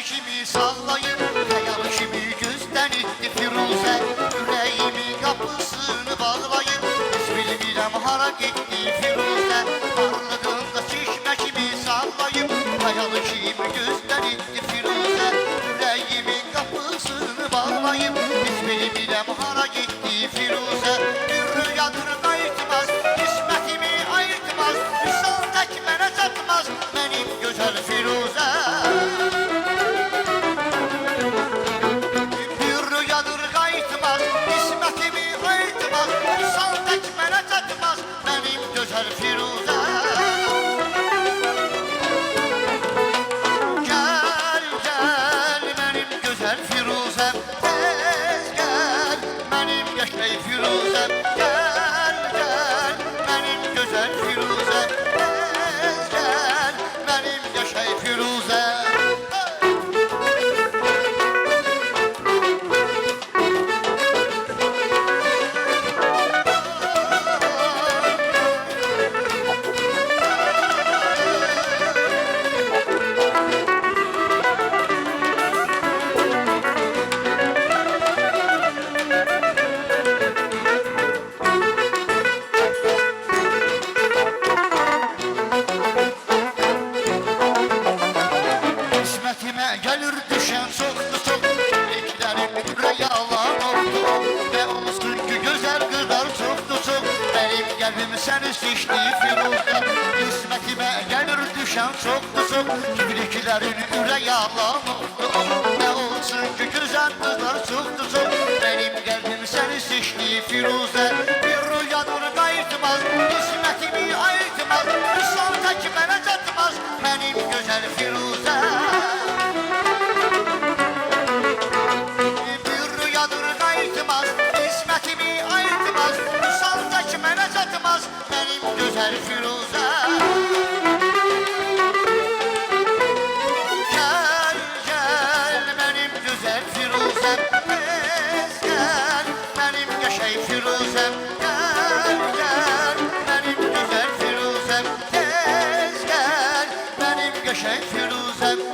kimi sallayıp hayal kimi gözden itti Firuze. Yüreğimin kapısını bağlayıp hiç bilmirəm hara gitti Firuze. Varlığında çeşme kimi sallayıp hayal kimi gözden itti Firuze. Yüreğimin kapısını bağlayıp hiç bilmirəm hara gitti Firuze. Bir rüyadır qayıtmaz, qismətimi ayırtmaz, Hüsal tək mənə çatmaz mənim gözəl Firuze. Bir rüyadır qayıtmaz, qismətimi ayırtmaz, Hüsal tək mənə çatmaz mənim gözəl Firuze. Gəl, gəl mənim gözəl Firuzəm, tez gəl mənim qəşəng Firuzəm. Gəl, gəl mənim gözəl Firuzəm, tez gəl mənim qəşəng Firuzəm. Qismətimə gəlir düşən çoxdur çox, Kimliklərim yalan oldu və olsun ki gözəl qızlar çoxdur çox. Mənim qəlbim səni seçdi Firuze. Qismətimə gəlir düşən çoxdur çox, Kimliklərin yalan oldu və olsun ki gözəl qızlar çoxdur çox. Mənim qəlbim səni seçdi Firuze. Bir rüyadır qayıtmaz, qismətimi ayırtmaz, Hüsal tək mənə çatmaz mənim gözəl Firuze. Bir rüyadır qayıtmaz, qismətimi ayırtmaz, Hüsal tək mənə çatmaz mənim gözəl Firuze. Gəl, gəl mənim gözəl Firuzəm, tez gəl mənim qəşəng Firuzəm. Gəl, gəl mənim gözəl Firuzəm, tez gəl mənim qəşəng Firuzəm.